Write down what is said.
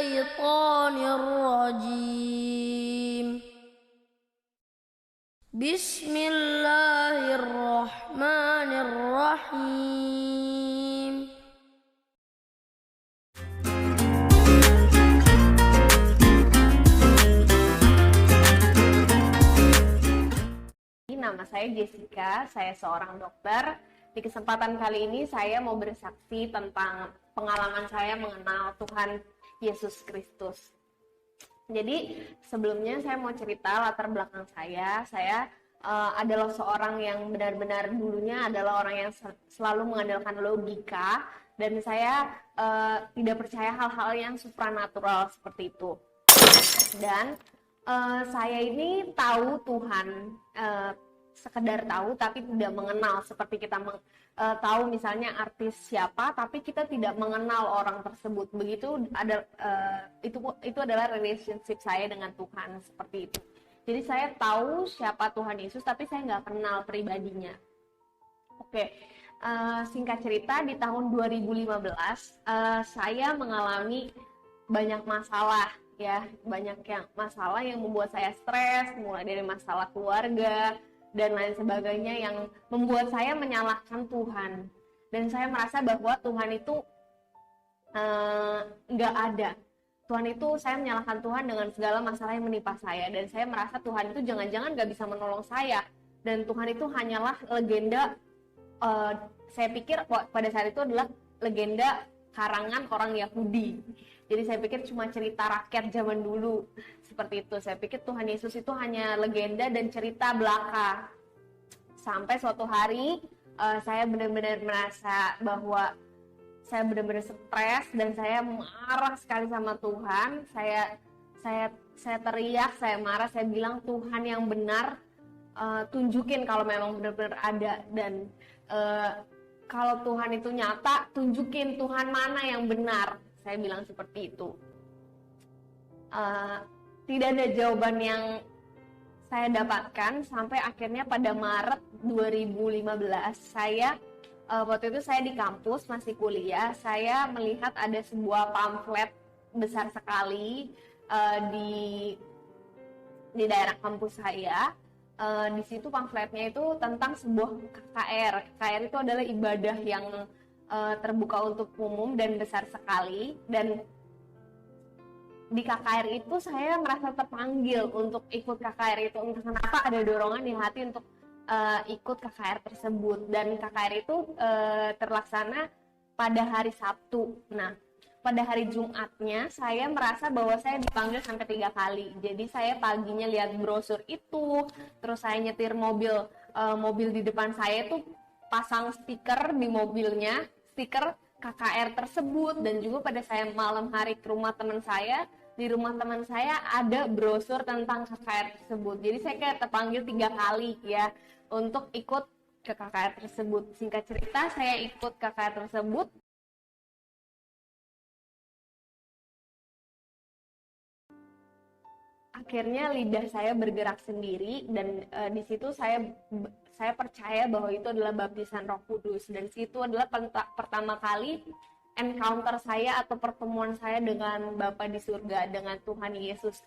الشيطان الرجيم بسم الله الرحمن الرحيم Nama saya Jessica, saya seorang dokter. Di kesempatan kali ini saya mau bersaksi tentang pengalaman saya mengenal Tuhan Yesus Kristus. Jadi sebelumnya saya mau cerita latar belakang saya. Saya adalah seorang yang benar-benar dulunya adalah orang yang selalu mengandalkan logika, dan saya tidak percaya hal-hal yang supranatural seperti itu. Dan saya ini tahu Tuhan, sekedar tahu tapi tidak mengenal, seperti kita tahu misalnya artis siapa tapi kita tidak mengenal orang tersebut. Begitu ada itu adalah relationship saya dengan Tuhan, seperti itu. Jadi saya tahu siapa Tuhan Yesus tapi saya nggak kenal pribadinya. Oke, singkat cerita, di tahun 2015 saya mengalami banyak masalah, ya, banyak masalah yang membuat saya stres, mulai dari masalah keluarga dan lain sebagainya yang membuat saya menyalahkan Tuhan. Dan saya merasa bahwa Tuhan itu nggak ada. Tuhan itu, saya menyalahkan Tuhan dengan segala masalah yang menimpa saya. Dan saya merasa Tuhan itu jangan-jangan nggak bisa menolong saya. Dan Tuhan itu hanyalah legenda, saya pikir pada saat itu adalah legenda karangan orang Yahudi. Jadi saya pikir cuma cerita rakyat zaman dulu, seperti itu. Saya pikir Tuhan Yesus itu hanya legenda dan cerita belaka. Sampai suatu hari saya benar-benar merasa bahwa saya benar-benar stres dan saya marah sekali sama Tuhan. Saya teriak, saya marah, saya bilang, Tuhan yang benar, tunjukin kalau memang benar-benar ada, dan kalau Tuhan itu nyata, tunjukin Tuhan mana yang benar. Saya bilang seperti itu. Tidak ada jawaban yang saya dapatkan sampai akhirnya pada Maret 2015 saya waktu itu saya di kampus masih kuliah. Saya melihat ada sebuah pamflet besar sekali di daerah kampus saya. Di situ pamfletnya itu tentang sebuah KKR. KKR itu adalah ibadah yang terbuka untuk umum dan besar sekali. Dan di KKR itu saya merasa terpanggil untuk ikut KKR itu. Entah kenapa ada dorongan di hati untuk ikut KKR tersebut. Dan KKR itu terlaksana pada hari Sabtu. Nah, pada hari Jumatnya saya merasa bahwa saya dipanggil sampai 3 kali. Jadi saya paginya lihat brosur itu, terus saya nyetir mobil di depan saya itu pasang stiker di mobilnya, stiker KKR tersebut. Dan juga pada saya malam hari ke rumah teman saya, di rumah teman saya ada brosur tentang KKR tersebut. Jadi saya kayak terpanggil 3 kali ya untuk ikut ke KKR tersebut. Singkat cerita, saya ikut KKR tersebut. Akhirnya lidah saya bergerak sendiri, dan di situ saya percaya bahwa itu adalah baptisan Roh Kudus. Dan situ adalah pertama kali encounter saya atau pertemuan saya dengan Bapa di surga, dengan Tuhan Yesus.